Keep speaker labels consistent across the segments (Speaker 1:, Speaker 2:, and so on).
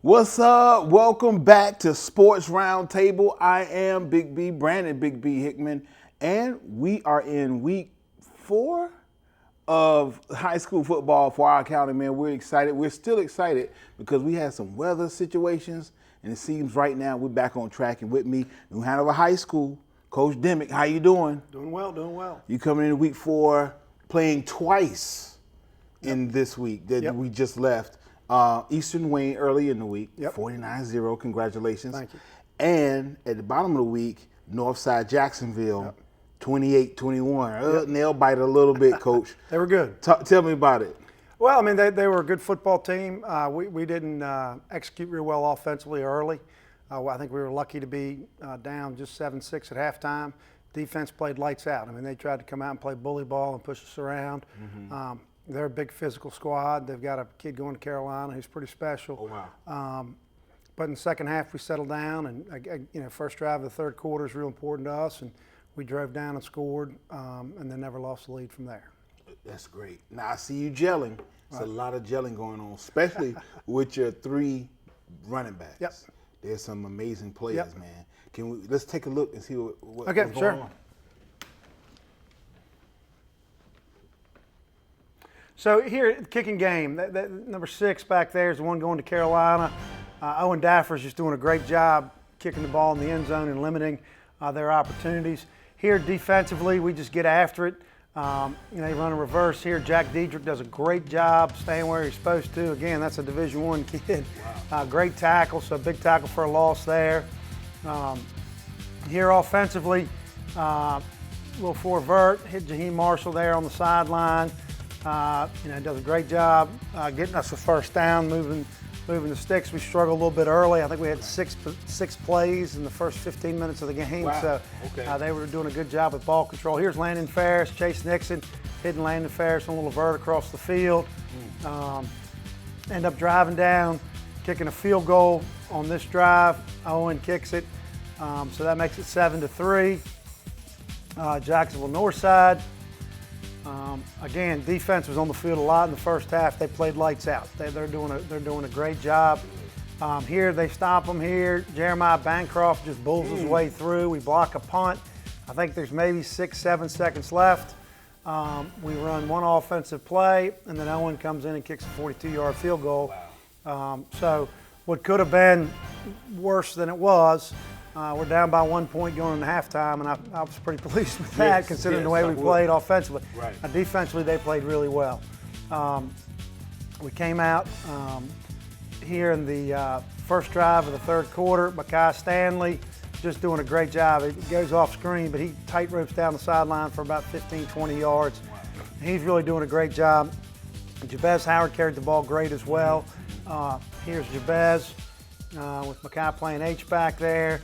Speaker 1: What's up? Welcome back to Sports Roundtable. I am Big B, Brandon Big B Hickman, and we are in week 4 of high school football for our county, man. We're excited. We're still excited because we had some weather situations, and it seems right now we're back on track. And with me, New Hanover High School, Coach Dimick. How you doing?
Speaker 2: Doing well, doing well.
Speaker 1: You coming into week 4, playing twice in this week that we just left. Eastern Wayne early in the week, 49-0, congratulations.
Speaker 2: Thank you.
Speaker 1: And at the bottom of the week, Northside Jacksonville, 28-21. Nail bite a little bit, Coach.
Speaker 2: They were good.
Speaker 1: Tell me about it.
Speaker 2: Well, I mean, they were a good football team. We didn't execute real well offensively early. I think we were lucky to be down just 7-6 at halftime. Defense played lights out. I mean, they tried to come out and play bully ball and push us around. They're a big physical squad. They've got a kid going to Carolina who's pretty special.
Speaker 1: Oh, wow.
Speaker 2: But in the second half, we settled down, and first drive of the third quarter is real important to us, and we drove down and scored, and then never lost the lead from there.
Speaker 1: That's great. Now I see you gelling. There's a lot of gelling going on, especially with your 3 running backs.
Speaker 2: Yep.
Speaker 1: There's some amazing players, man. Let's take a look and see what's
Speaker 2: Okay,
Speaker 1: going
Speaker 2: sure.
Speaker 1: on.
Speaker 2: So here, kicking game, that number 6 back there is the one going to Carolina. Owen Daffer's just doing a great job kicking the ball in the end zone and limiting their opportunities. Here defensively, we just get after it. They run a reverse here. Jack Diedrich does a great job staying where he's supposed to. Again, that's a Division I kid.
Speaker 1: Wow.
Speaker 2: Great tackle, so big tackle for a loss there. Here offensively, Will Forvert hit Jaheim Marshall there on the sideline. Does a great job getting us a first down, moving the sticks. We struggled a little bit early. I think we had six plays in the first 15 minutes of the game.
Speaker 1: Wow.
Speaker 2: So they were doing a good job with ball control. Here's Landon Ferris, Chase Nixon, hitting Landon Ferris on a little vert across the field. End up driving down, kicking a field goal on this drive. Owen kicks it. So that makes it 7-3. Jacksonville Northside. Again, defense was on the field a lot in the first half. They played lights out. They're doing a great job. Here they stop them here. Jeremiah Bancroft just bulls his way through. We block a punt. I think there's maybe 6-7 seconds left. We run one offensive play, and then Owen comes in and kicks a 42-yard field goal. So what could have been worse than it was. We're down by 1 point going into halftime, and I was pretty pleased with that, considering the way we played offensively.
Speaker 1: Right.
Speaker 2: Defensively, they played really well. We came out here in the first drive of the third quarter. Makai Stanley just doing a great job. It goes off screen, but he tight ropes down the sideline for about 15, 20 yards. He's really doing a great job. Jabez Howard carried the ball great as well. Here's Jabez with Makai playing H-back there.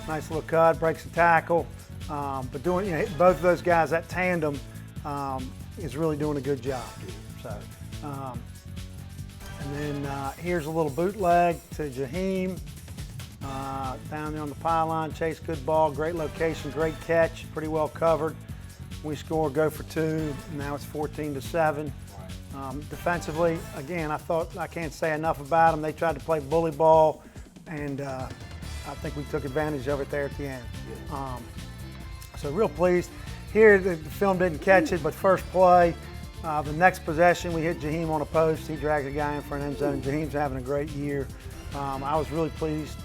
Speaker 2: Nice little cut, breaks the tackle. But doing, both of those guys, that tandem is really doing a good job. So, and then here's a little bootleg to Jaheim. Down there on the pylon, Chase good ball, great location, great catch, pretty well covered. We score, go for 2. Now it's 14-7. Defensively, again, I can't say enough about them. They tried to play bully ball, and I think we took advantage of it there at the end. So real pleased. Here, the film didn't catch it, but first play, the next possession, we hit Jaheim on a post. He dragged a guy in for an end zone. Jaheim's having a great year. I was really pleased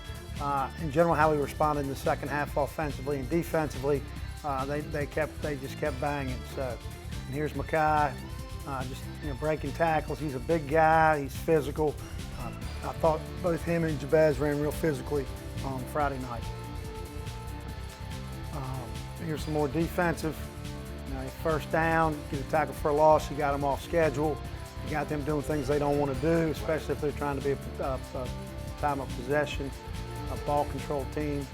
Speaker 2: in general how we responded in the second half offensively and defensively. They just kept banging. So, and here's Makai, breaking tackles. He's a big guy. He's physical. I thought both him and Jabez ran real physically on Friday night. Here's some more defensive. First down, get a tackle for a loss. You got them off schedule. You got them doing things they don't want to do, especially if they're trying to be a time of possession, a ball control team.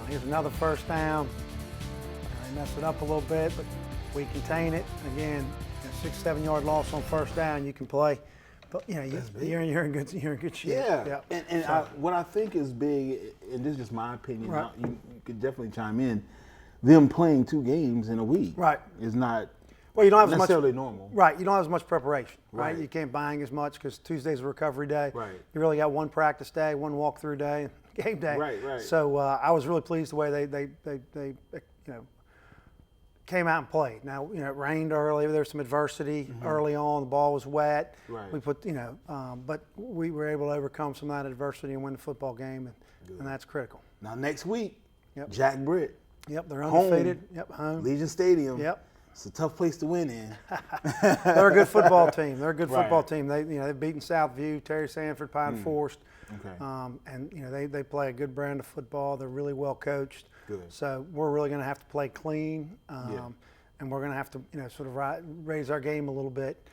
Speaker 2: Here's another first down. They messed it up a little bit, but we contain it. Again, a 6-7 yard loss on first down, you can play. But you're in good shape.
Speaker 1: Yeah. And what I think is big, and this is just my opinion. You could definitely chime in. Them playing 2 games in a week,
Speaker 2: right,
Speaker 1: is not
Speaker 2: Well, you don't have
Speaker 1: necessarily
Speaker 2: as much
Speaker 1: normal.
Speaker 2: Right, you don't have as much preparation. Right,
Speaker 1: Right.
Speaker 2: you can't bang as much because Tuesday's a recovery day.
Speaker 1: Right.
Speaker 2: You really got one practice day, one walkthrough day, and game day.
Speaker 1: Right.
Speaker 2: So I was really pleased the way they came out and played. Now, it rained early. There was some adversity early on. The ball was wet.
Speaker 1: Right.
Speaker 2: We put, but we were able to overcome some of that adversity and win the football game, and that's critical.
Speaker 1: Now next week,
Speaker 2: Yep.
Speaker 1: Jack Britt,
Speaker 2: Yep, they're
Speaker 1: Home.
Speaker 2: undefeated. Yep, home.
Speaker 1: Legion Stadium.
Speaker 2: Yep.
Speaker 1: It's a tough place to win in.
Speaker 2: They're a good football team. They're a good
Speaker 1: Right.
Speaker 2: football team. They've beaten Southview, Terry Sanford, Pine Forest.
Speaker 1: Okay.
Speaker 2: And they play a good brand of football. They're really well coached.
Speaker 1: Good.
Speaker 2: So we're really going to have to play clean,
Speaker 1: Yeah.
Speaker 2: and we're going to have to sort of raise our game a little bit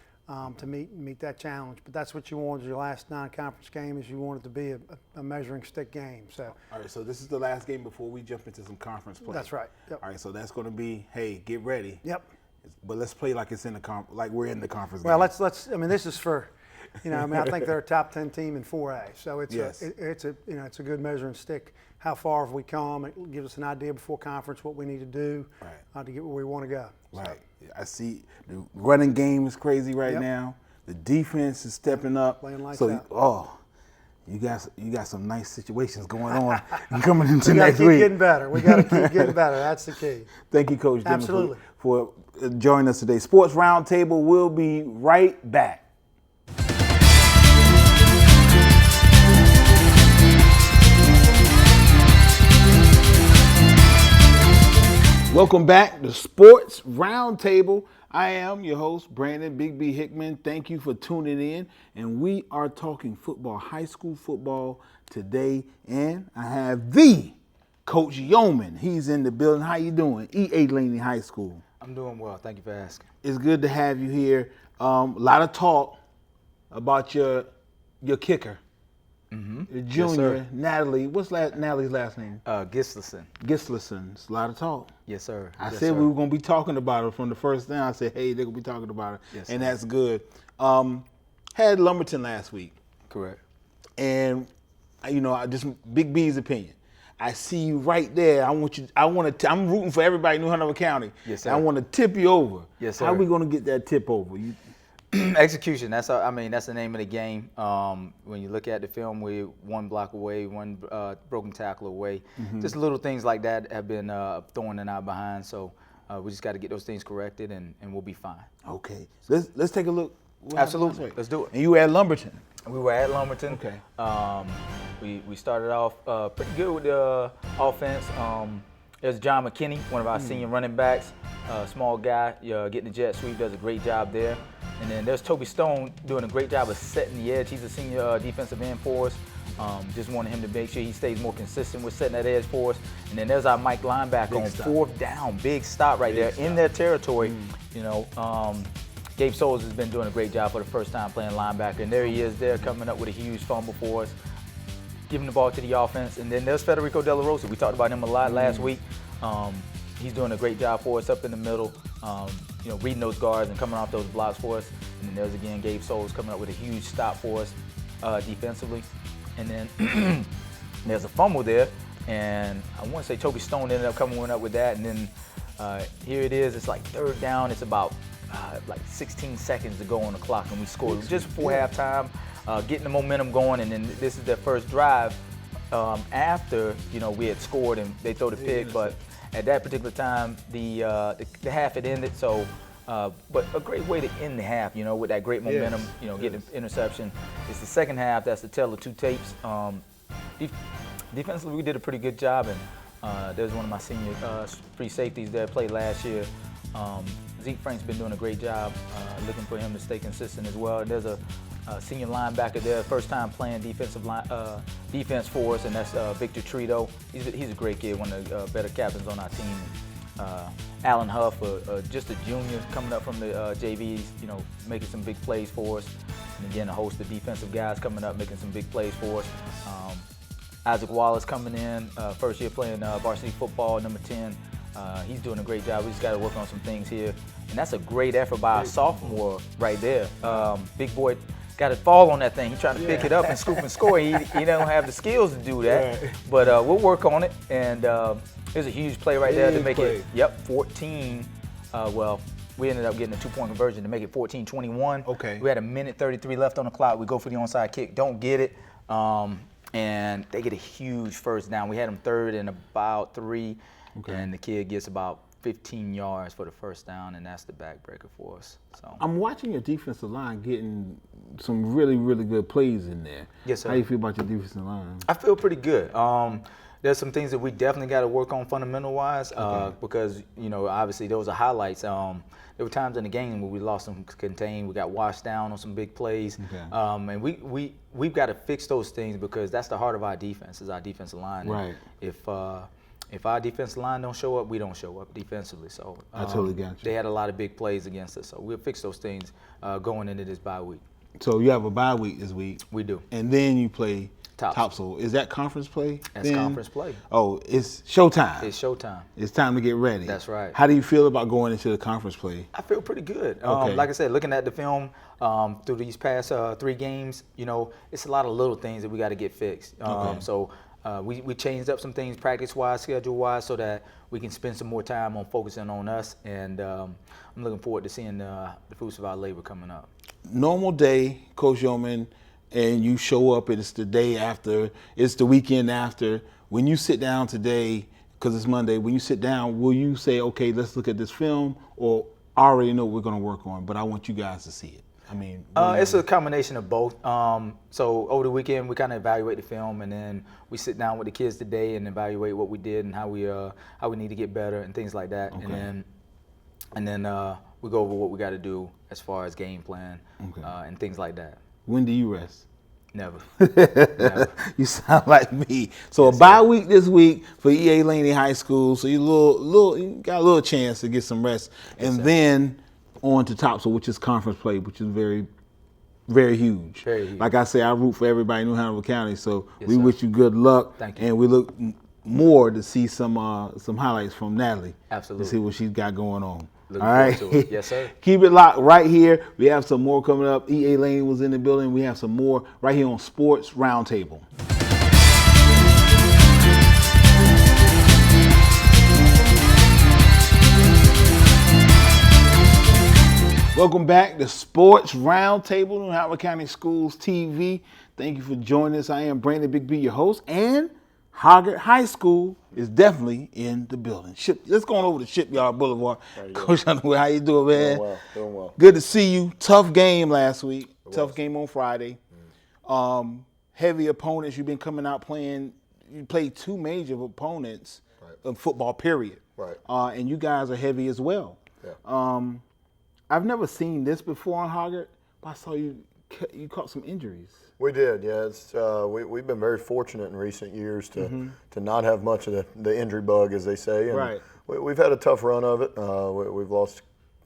Speaker 2: to meet that challenge. But that's what you wanted your last non-conference game, is you want it to be a measuring stick game. So
Speaker 1: All right, so this is the last game before we jump into some conference play.
Speaker 2: that's right. Yep.
Speaker 1: All right, so that's going to be, hey, get ready.
Speaker 2: Yep.
Speaker 1: But let's play like it's in the like we're in the conference.
Speaker 2: Well,
Speaker 1: game.
Speaker 2: let's. I mean, this is for, I think they're a top 10 team in 4A. So it's
Speaker 1: Yes.
Speaker 2: it's a good measuring stick. How far have we come? It gives us an idea before conference what we need to do to get where we want to go. So,
Speaker 1: Right. I see the running game is crazy right
Speaker 2: Yep.
Speaker 1: now. The defense is stepping up.
Speaker 2: Playing lights
Speaker 1: So,
Speaker 2: out.
Speaker 1: you got some nice situations going on coming into
Speaker 2: we got to
Speaker 1: next
Speaker 2: keep
Speaker 1: week.
Speaker 2: getting better. We got to keep getting better. That's the key.
Speaker 1: Thank you, Coach Dimon,
Speaker 2: Absolutely.
Speaker 1: for joining us today. Sports Roundtable will be right back. Welcome back to Sports Roundtable. I am your host, Brandon Big B Hickman. Thank you for tuning in. And we are talking football, high school football today. And I have the Coach Yeoman. He's in the building. How you doing? E.A. Laney High School.
Speaker 3: I'm doing well. Thank you for asking.
Speaker 1: It's good to have you here. A lot of talk about your kicker, your junior,
Speaker 3: sir.
Speaker 1: Natalie. What's Natalie's last name?
Speaker 3: Gislason.
Speaker 1: Gislason. It's a lot of talk.
Speaker 3: Yes, sir.
Speaker 1: I
Speaker 3: Yes,
Speaker 1: said
Speaker 3: sir.
Speaker 1: we were going to be talking about it from the first thing. I said, hey, they're going to be talking about it.
Speaker 3: Yes,
Speaker 1: and
Speaker 3: sir.
Speaker 1: that's good. Had Lumberton last week.
Speaker 3: Correct.
Speaker 1: And, I just Big B's opinion. I see you right there. I'm rooting for everybody in New Hanover County.
Speaker 3: Yes, sir.
Speaker 1: I want to tip you over.
Speaker 3: Yes,
Speaker 1: How
Speaker 3: sir.
Speaker 1: are we going to get that tip over?
Speaker 3: Execution. That's the name of the game. When you look at the film, we're one block away, one broken tackle away. Just little things like that have been thorn in our behind. So we just got to get those things corrected, and we'll be fine.
Speaker 1: Okay. Let's take a look. What happened
Speaker 3: Absolutely.
Speaker 1: last week?
Speaker 3: Let's do it.
Speaker 1: And you were at Lumberton.
Speaker 3: We were at Lumberton.
Speaker 1: Okay.
Speaker 3: We started off pretty good with the offense. There's John McKinney, one of our senior running backs, small guy, getting the jet sweep, does a great job there. And then there's Toby Stone doing a great job of setting the edge. He's a senior defensive end for us. Just wanted him to make sure he stays more consistent with setting that edge for us. And then there's our Mike linebacker
Speaker 1: Big
Speaker 3: on
Speaker 1: stop.
Speaker 3: fourth down, big stop right there in their territory. Gabe Souls has been doing a great job for the first time playing linebacker, and there he is there coming up with a huge fumble for us, giving the ball to the offense. And then there's Federico De La Rosa. We talked about him a lot last week. He's doing a great job for us up in the middle, reading those guards and coming off those blocks for us. And then there's again Gabe Souls coming up with a huge stop for us defensively. And then there's a fumble there, and I want to say Toby Stone ended up coming up with that. And then here it is. It's like third down. It's about 16 seconds to go on the clock, and we scored just before halftime, getting the momentum going. And then this is their first drive after we had scored and they throw the pick. But at that particular time, the half had ended. So, but a great way to end the half, with that great momentum. Getting the interception. It's the second half. That's the tale of two tapes. Defensively, we did a pretty good job, and there's one of my senior free safeties that played last year. Zeke Frank's been doing a great job, looking for him to stay consistent as well. And there's a senior linebacker there, first time playing defense for us, and that's Victor Trito. He's a great kid, one of the better captains on our team. Alan Huff, just a junior coming up from the JVs, making some big plays for us. And again, a host of defensive guys coming up, making some big plays for us. Isaac Wallace coming in, first year playing varsity football, number 10. He's doing a great job. We just got to work on some things here. And that's a great effort by our sophomore right there. Big boy got to fall on that thing. He's trying to pick it up and scoop and score. He don't have the skills to do that.
Speaker 1: Right.
Speaker 3: But we'll work on it. And there's a huge play right there to
Speaker 1: Big
Speaker 3: make
Speaker 1: play.
Speaker 3: it, 14. we ended up getting a 2-point conversion to make it 14-21.
Speaker 1: Okay.
Speaker 3: We had 1:33 left on the clock. We go for the onside kick, don't get it, and they get a huge first down. We had them third and about 3, and the kid gets about 15 yards for the first down, and that's the backbreaker for us. So
Speaker 1: I'm watching your defensive line getting some really, really good plays in there.
Speaker 3: Yes, sir.
Speaker 1: How do you feel about your defensive line?
Speaker 3: I feel pretty good. There's some things that we definitely got to work on fundamental-wise because, you know, obviously those are highlights. There were times in the game where we lost some contain. We got washed down on some big plays. And we've got to fix those things because that's the heart of our defense is our defensive line.
Speaker 1: Right.
Speaker 3: If our defensive line don't show up, we don't show up defensively. So
Speaker 1: I totally got you.
Speaker 3: They had a lot of big plays against us. So we'll fix those things going into this bye week.
Speaker 1: So you have a bye week this week.
Speaker 3: We do.
Speaker 1: And then you play
Speaker 3: Topsail.
Speaker 1: Topsail. Is that conference play?
Speaker 3: That's conference play.
Speaker 1: Oh, it's showtime.
Speaker 3: It's showtime.
Speaker 1: It's time to get ready.
Speaker 3: That's right.
Speaker 1: How do you feel about going into the conference play?
Speaker 3: I feel pretty good.
Speaker 1: Okay.
Speaker 3: Like I said, looking at the film through these past 3 games, you know, it's a lot of little things that we got to get fixed. So we changed up some things practice-wise, schedule-wise, so that we can spend some more time on focusing on us. And I'm looking forward to seeing the fruits of our labor coming up.
Speaker 1: Normal day, Coach Yeoman, and you show up and it's the day after, it's the weekend after. When you sit down today, because it's Monday, when you sit down, will you say, okay, let's look at this film, or I already know what we're going to work on, but I want you guys to see it? I mean,
Speaker 3: it's a combination of both. So over the weekend, we kind of evaluate the film, and then we sit down with the kids today and evaluate what we did and how we need to get better and things like that.
Speaker 1: Okay.
Speaker 3: And then we go over what we got to do as far as game plan and things like that.
Speaker 1: When do you rest?
Speaker 3: Never.
Speaker 1: You sound like me. So a bye week this week for E.A. Laney High School. So you you got a little chance to get some rest, and then on to Topsail, which is conference play, which is very, very huge.
Speaker 3: Very huge.
Speaker 1: Like I say, I root for everybody in New Hanover County. So we
Speaker 3: sir.
Speaker 1: wish you good luck.
Speaker 3: Thank you.
Speaker 1: And we look more to see some highlights from Natalie.
Speaker 3: Absolutely.
Speaker 1: To see what she's got going on.
Speaker 3: Looking
Speaker 1: All right.
Speaker 3: forward to it. Yes, sir.
Speaker 1: Keep it locked right here. We have some more coming up. E.A. Laney was in the building. We have some more right here on Sports Roundtable. Welcome back to Sports Roundtable, New Howard County Schools TV. Thank you for joining us. I am Brandon Big B, your host, and Hoggard High School is definitely in the building. Let's go on over to Shipyard Boulevard. Coach Underwood, how you doing, man?
Speaker 4: Doing well.
Speaker 1: Good to see you. Tough game last week. Tough game on Friday. Heavy opponents. You've been coming out playing. You played 2 major opponents in football, period.
Speaker 4: Right.
Speaker 1: And you guys are heavy as well.
Speaker 4: Yeah.
Speaker 1: I've never seen this before on Hoggard, but I saw you caught some injuries.
Speaker 4: We did, yeah. It's, we've been very fortunate in recent years to not have much of the injury bug, as they say. And
Speaker 1: Right.
Speaker 4: We've had a tough run of it. We've lost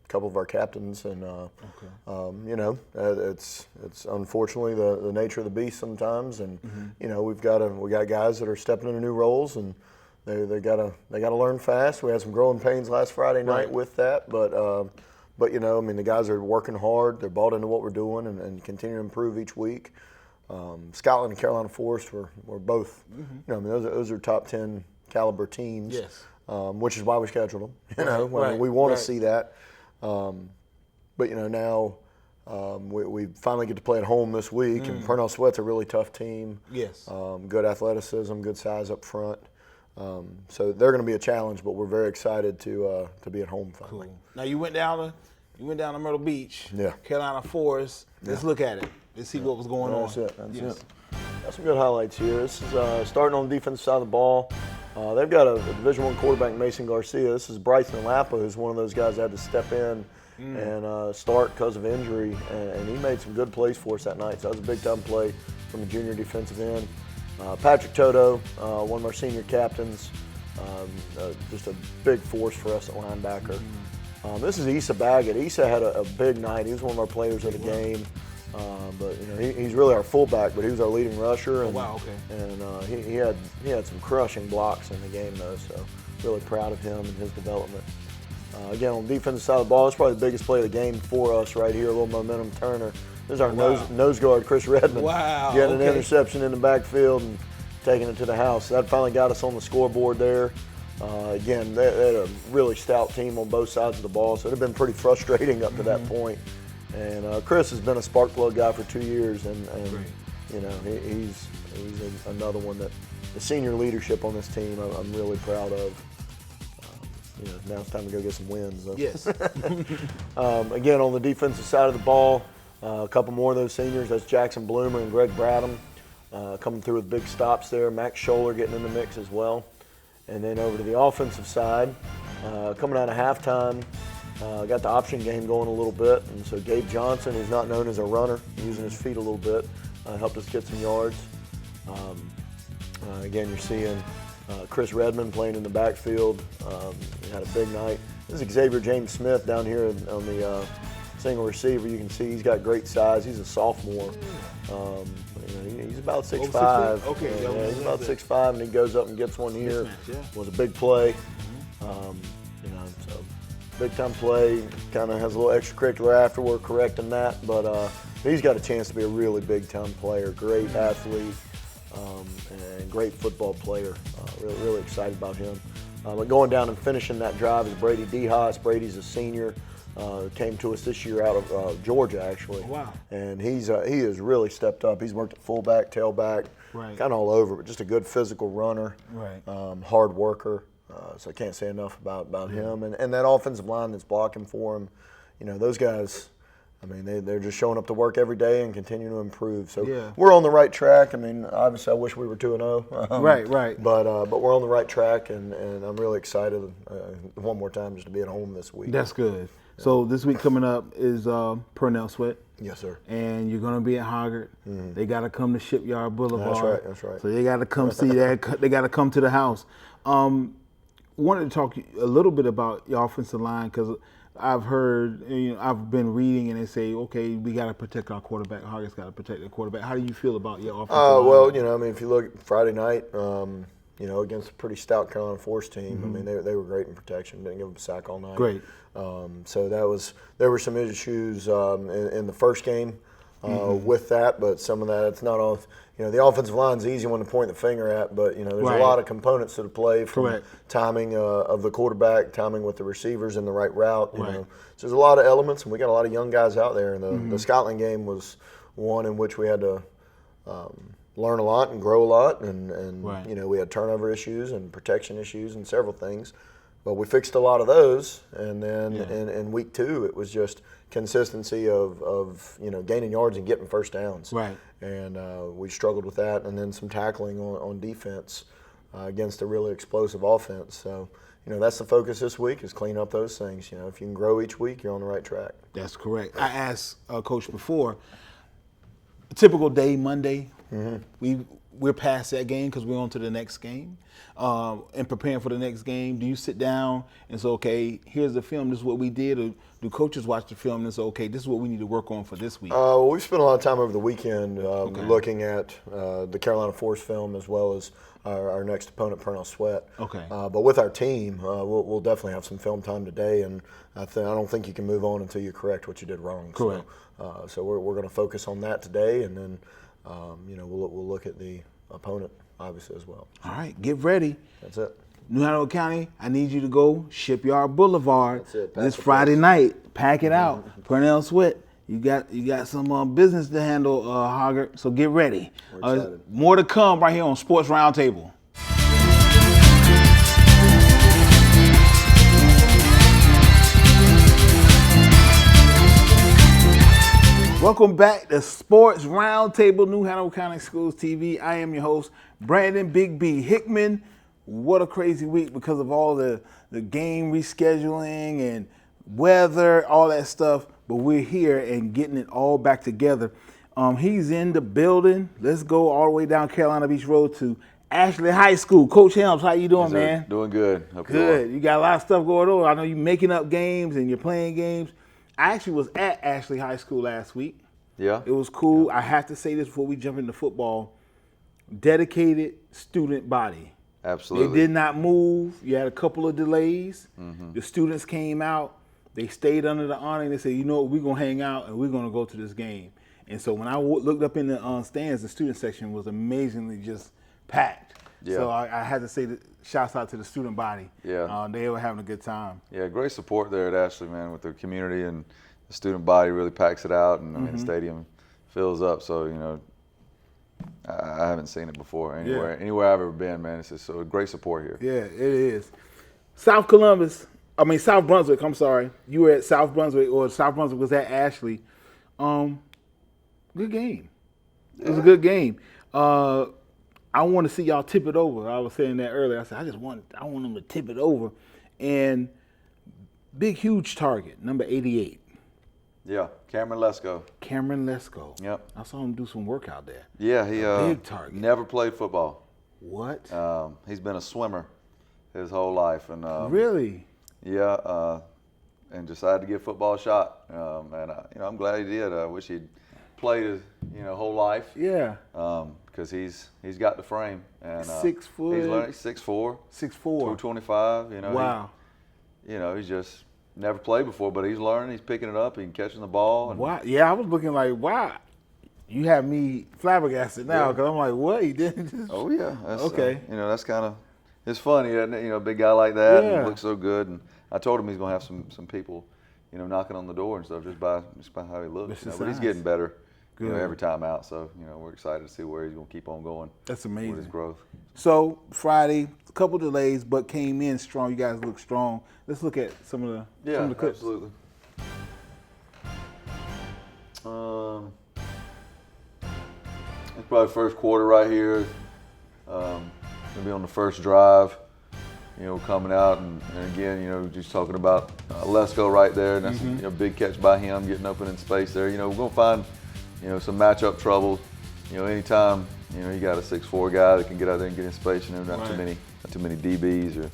Speaker 4: a couple of our captains, and you know, it's unfortunately the nature of the beast sometimes. And you know, we got guys that are stepping into new roles, and they gotta learn fast. We had some growing pains last Friday night with that, but you know, I mean, the guys are working hard. They're bought into what we're doing and continue to improve each week. Scotland and Carolina Forest were both, you know, I mean, those are top 10 caliber teams.
Speaker 1: Yes.
Speaker 4: Which is why we scheduled them. You know, I mean, we want to see that. But you know, now we finally get to play at home this week, and Purnell Sweat's a really tough team.
Speaker 1: Yes.
Speaker 4: Good athleticism, good size up front. So they're going to be a challenge, but we're very excited to be at home finally.
Speaker 1: Cool. Now you went down to Myrtle Beach.
Speaker 4: Yeah.
Speaker 1: Carolina Forest. Let's look at it. Let's see what was going on.
Speaker 4: That's it. Got some good highlights here. This is starting on the defensive side of the ball. They've got a Division I quarterback, Mason Garcia. This is Bryson Lapa, who's one of those guys that had to step in and start because of injury, and he made some good plays for us that night. So that was a big-time play from the junior defensive end. Patrick Toto, one of our senior captains, just a big force for us at linebacker. This is Issa Baggett. Issa had a big night. He was one of our players of the game. But you know, he's really our fullback, but he was our leading rusher. And, And he had some crushing blocks in the game, though. So really proud of him and his development. Again, on the defensive side of the ball, it's probably the biggest play of the game for us right here. A little momentum turner. This is our nose guard, Chris Redmond.
Speaker 1: Wow.
Speaker 4: Getting an interception in the backfield and taking it to the house. So that finally got us on the scoreboard there. Again, they had a really stout team on both sides of the ball, so it had been pretty frustrating up to that point. And Chris has been a spark plug guy for 2 years, and you know, he's another one that the senior leadership on this team I'm really proud of. You know, now it's time to go get some wins. So.
Speaker 1: Yes.
Speaker 4: Again, on the defensive side of the ball, a couple more of those seniors. That's Jackson Bloomer and Greg Bradham coming through with big stops there. Max Scholler getting in the mix as well. And then over to the offensive side, coming out of halftime, got the option game going a little bit. And so Gabe Johnson, who's not known as a runner, using his feet a little bit, helped us get some yards. Again, you're seeing Chris Redmond playing in the backfield. He had a big night. This is Xavier James Smith down here on the single receiver. You can see he's got great size. He's a sophomore. You know, he's about 6'5".
Speaker 1: Okay,
Speaker 4: yeah, he's about 6'5", and he goes up and gets one here. Was a big play. You know, so big time play. Kind of has a little extracurricular afterward correcting that, but he's got a chance to be a really big time player. Great athlete. And great football player. Really excited about him. But going down and finishing that drive is Brady DeHaas. Brady's a senior. Came to us this year out of Georgia, actually.
Speaker 1: Wow.
Speaker 4: And he has really stepped up. He's worked at fullback, tailback, kind of all over, but just a good physical runner, hard worker. So I can't say enough about him. And that offensive line that's blocking for him, you know, those guys, I mean, they're just showing up to work every day and continue to improve. So we're on the right track. I mean, obviously I wish we were 2-0.
Speaker 1: Right.
Speaker 4: But we're on the right track, and I'm really excited one more time just to be at home this week.
Speaker 1: That's good. So this week coming up is Purnell Sweat.
Speaker 4: Yes, sir.
Speaker 1: And you're going to be at Hoggard. They got to come to Shipyard Boulevard.
Speaker 4: That's right.
Speaker 1: So they got to come see that. They got to come to the house. Wanted to talk a little bit about your offensive line, because I've heard, you know, I've been reading and they say, okay, we got to protect our quarterback. Hoggart's got to protect their quarterback. How do you feel about your offensive line?
Speaker 4: Well, you know, I mean, if you look at Friday night, you know, against a pretty stout Carolina Force team, I mean, they were great in protection. Didn't give them a sack all night.
Speaker 1: Great.
Speaker 4: So there were some issues in the first game with that, but some of that, it's not all. You know, the offensive line's an easy one to point the finger at, but, you know, there's a lot of components to the play, from timing of the quarterback, timing with the receivers in the right route. You know, so there's a lot of elements, and we got a lot of young guys out there. And the Scotland game was one in which we had to learn a lot and grow a lot, and you know, we had turnover issues and protection issues and several things. But we fixed a lot of those, and then in week 2, it was just consistency of you know, gaining yards and getting first downs. And we struggled with that, and then some tackling on defense against a really explosive offense. So, you know, that's the focus this week, is clean up those things. You know, if you can grow each week, you're on the right track.
Speaker 1: That's correct. I asked Coach before, a typical day, Monday, we're past that game because we're on to the next game. And preparing for the next game, do you sit down and say, okay, here's the film, this is what we did, or do coaches watch the film and say, okay, this is what we need to work on for this week?
Speaker 4: Well, we've spent a lot of time over the weekend looking at the Carolina Force film, as well as our next opponent, Purnell Sweat. But with our team, we'll definitely have some film time today, and I don't think you can move on until you correct what you did wrong.
Speaker 1: Correct.
Speaker 4: So we're going to focus on that today, and then you know, we'll look at the opponent obviously as well.
Speaker 1: All right, get ready.
Speaker 4: That's it.
Speaker 1: New Hanover County, I need you to go Shipyard Boulevard this Friday
Speaker 4: place.
Speaker 1: night. Pack it out. Purnell Sweat, you got some business to handle, Hoggard. So get ready.
Speaker 4: We're excited.
Speaker 1: More to come right here on Sports Roundtable. Welcome back to Sports Roundtable, New Hanover County Schools TV. I am your host, Brandon Big B Hickman. What a crazy week because of all the game rescheduling and weather, all that stuff. But we're here and getting it all back together. He's in the building. Let's go all the way down Carolina Beach Road to Ashley High School. Coach Helms, how you doing, man?
Speaker 5: Doing good.
Speaker 1: Good. You got a lot of stuff going on. I know you're making up games and you're playing games. I actually was at Ashley High School last week.
Speaker 5: Yeah.
Speaker 1: It was cool. I have to say this before we jump into football. Dedicated student body.
Speaker 5: Absolutely.
Speaker 1: They did not move. You had a couple of delays. The students came out. They stayed under the awning. They said, you know what, we're going to hang out and we're going to go to this game. And so when I looked up in the stands, the student section was amazingly just packed.
Speaker 5: Yeah.
Speaker 1: So I had to say shouts out to the student body.
Speaker 5: Yeah.
Speaker 1: They were having a good time.
Speaker 5: Yeah, great support there at Ashley, man, with the community, and the student body really packs it out, and I mean, the stadium fills up. So, you know, I haven't seen it before anywhere I've ever been, man. It's just so great support here.
Speaker 1: Yeah, it is. South Brunswick, I'm sorry. You were at South Brunswick, or South Brunswick was at Ashley. Good game. It was a good game. I want to see y'all tip it over. I was saying that earlier. I said, I want them to tip it over. And big, huge target, number 88.
Speaker 5: Yeah, Cameron Lesko.
Speaker 1: Cameron Lesko.
Speaker 5: Yep.
Speaker 1: I saw him do some work out there.
Speaker 5: Yeah, he
Speaker 1: big target.
Speaker 5: never played football.
Speaker 1: What?
Speaker 5: He's been a swimmer his whole life, and
Speaker 1: Really?
Speaker 5: yeah, and decided to give football a shot. And I'm glad he did. I wish he'd played his whole life.
Speaker 1: Yeah.
Speaker 5: Because he's got the frame, and
Speaker 1: 6 foot.
Speaker 5: He's 6'4",
Speaker 1: 6'4".
Speaker 5: 225.
Speaker 1: Wow.
Speaker 5: He's just never played before, but he's learning. He's picking it up. He's catching the ball. And,
Speaker 1: Wow. Yeah, I was looking like, wow. You have me flabbergasted now because I'm like, what? He didn't.
Speaker 5: Oh yeah. That's,
Speaker 1: Okay.
Speaker 5: That's kind of it's funny, isn't it? A big guy like that
Speaker 1: Yeah.
Speaker 5: and looks so good. And I told him he's gonna have some people, knocking on the door and stuff just by how he looks.
Speaker 1: That's
Speaker 5: But he's
Speaker 1: nice.
Speaker 5: getting better.
Speaker 1: Good.
Speaker 5: Every time out. So we're excited to see where he's gonna keep on going.
Speaker 1: That's
Speaker 5: With his
Speaker 1: amazing.
Speaker 5: growth.
Speaker 1: So Friday, a couple delays, but came in strong. You guys look strong. Let's look at some of the clips.
Speaker 5: Absolutely. It's probably first quarter right here. Gonna be on the first drive. Coming out and again, just talking about Lesko right there. And that's a big catch by him, getting open in space there. We're gonna find some matchup trouble. Anytime you got a 6'4" guy that can get out there and get in space. Not too many DBs or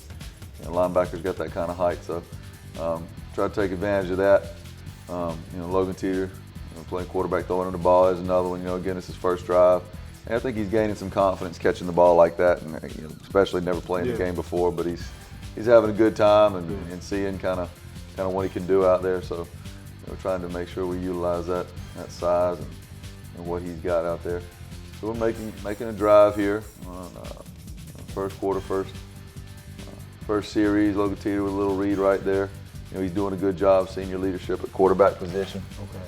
Speaker 5: linebackers got that kind of height. So try to take advantage of that. Logan Teeter, playing quarterback, throwing him the ball is another one. Again, it's his first drive. And I think he's gaining some confidence catching the ball like that, and especially never playing the game before. But he's having a good time and seeing kind of what he can do out there. So we're trying to make sure we utilize that size and what he's got out there. So we're making a drive here on first quarter, first series. Logan Teeter with a little read right there. He's doing a good job, senior leadership at quarterback position.
Speaker 1: Okay.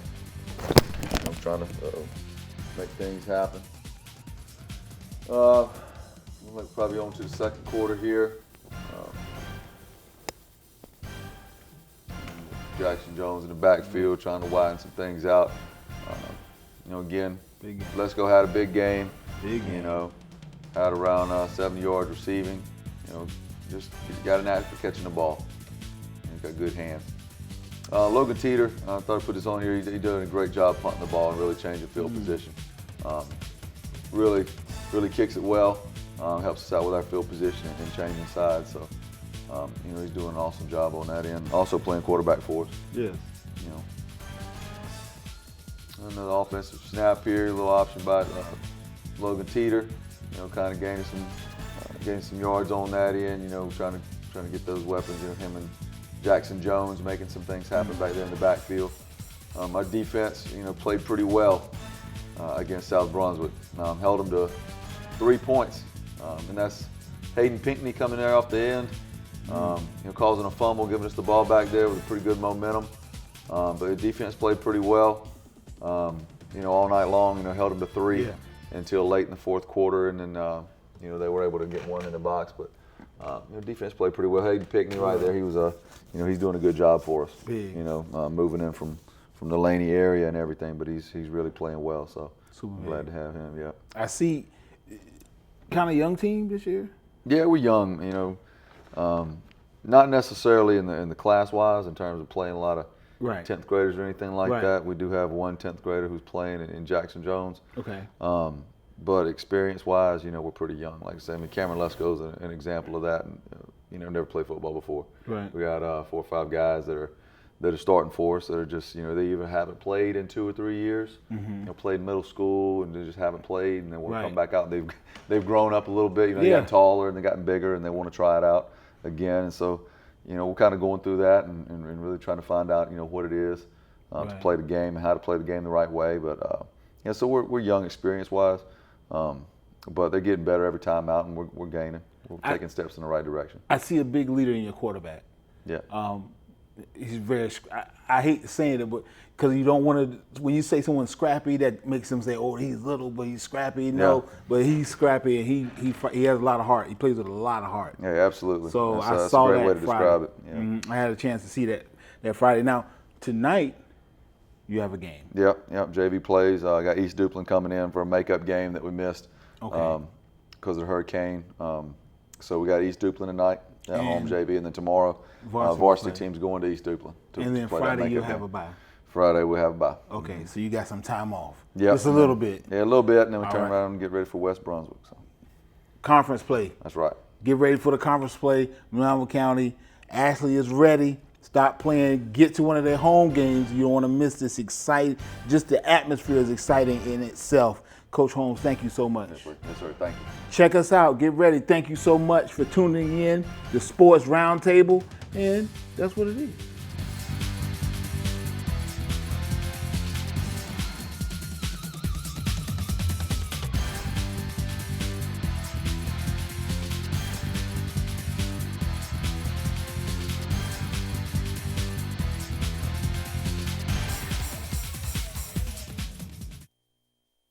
Speaker 5: I'm trying to make things happen. We're probably on to the second quarter here. Jackson Jones in the backfield trying to widen some things out. Again,
Speaker 1: Big game.
Speaker 5: Lesko had a big game.
Speaker 1: Big game.
Speaker 5: Had around 70 yards receiving. Just he's got an knack for catching the ball. He's got good hands. Logan Teeter, I thought I put this on here. He's doing a great job punting the ball and really changing field position. Really kicks it well. Helps us out with our field position and changing sides. So, he's doing an awesome job on that end. Also playing quarterback for us.
Speaker 1: Yes.
Speaker 5: Another offensive snap here, a little option by Logan Teeter. Kind of gaining some yards on that end. Trying to get those weapons. Him and Jackson Jones making some things happen back there in the backfield. Our defense, played pretty well against South Brunswick. Held them to 3 points, and that's Hayden Pinckney coming there off the end, causing a fumble, giving us the ball back there with a pretty good momentum. But the defense played pretty well, all night long. Held them to 3 until late in the fourth quarter, and then they were able to get one in the box. But defense played pretty well. Hayden Pinckney right there, he was he's doing a good job for us.
Speaker 1: Big.
Speaker 5: Moving in from the Laney area and everything, but he's really playing well. So
Speaker 1: Super
Speaker 5: I'm glad to have him. Yeah.
Speaker 1: I see. Kind of young team this year.
Speaker 5: Yeah, we're young. Not necessarily in the class wise in terms of playing a lot of
Speaker 1: Right.
Speaker 5: 10th graders or anything like
Speaker 1: Right.
Speaker 5: that. We do have one 10th grader who's playing in Jackson Jones.
Speaker 1: Okay.
Speaker 5: But experience-wise, we're pretty young. Like I said, Cameron Lesko is an example of that. And, never played football before.
Speaker 1: Right.
Speaker 5: We got 4 or 5 guys that are starting for us that are just, they either haven't played in 2 or 3 years, played middle school and they just haven't played, and then want to come back out and they've grown up a little bit. They
Speaker 1: Yeah.
Speaker 5: got taller and they gotten bigger and they want to try it out again. And so, we're kind of going through that and really trying to find out, what it is to play the game and how to play the game the right way. But so we're young experience-wise. but they're getting better every time out, and we're gaining. We're taking steps in the right direction.
Speaker 1: I see a big leader in your quarterback.
Speaker 5: Yeah.
Speaker 1: He's very. I hate saying it, but because you don't want to. When you say someone's scrappy, that makes them say, "Oh, he's little, but he's scrappy." No,
Speaker 5: Yeah.
Speaker 1: but he's scrappy, and he has a lot of heart. He plays with a lot of heart.
Speaker 5: Yeah, absolutely.
Speaker 1: So
Speaker 5: that's,
Speaker 1: I
Speaker 5: that's
Speaker 1: saw
Speaker 5: a great
Speaker 1: that
Speaker 5: way to
Speaker 1: Friday.
Speaker 5: describe it. Yeah.
Speaker 1: I had a chance to see that Friday. Now tonight, you have a game.
Speaker 5: Yep. JV plays. I got East Duplin coming in for a makeup game that we missed because of the hurricane. So we got East Duplin tonight at home, JV, and then tomorrow varsity team's going to East Duplin.
Speaker 1: And then
Speaker 5: play that
Speaker 1: Friday you'll
Speaker 5: makeup
Speaker 1: have
Speaker 5: game.
Speaker 1: a bye.
Speaker 5: Friday we have a bye.
Speaker 1: Okay, so you got some time off.
Speaker 5: Yep.
Speaker 1: Just a little bit.
Speaker 5: Yeah, a little bit, and then we
Speaker 1: All
Speaker 5: turn
Speaker 1: right.
Speaker 5: around and get ready for West Brunswick. So
Speaker 1: Conference play.
Speaker 5: that's right.
Speaker 1: Get ready for the conference play. Monmouth County. Ashley is ready. Stop playing. Get to one of their home games. You don't want to miss this exciting. Just the atmosphere is exciting in itself. Coach Holmes, thank you so much.
Speaker 5: Yes, sir. Thank you.
Speaker 1: Check us out. Get ready. Thank you so much for tuning in. The Sports Roundtable. And that's what it is.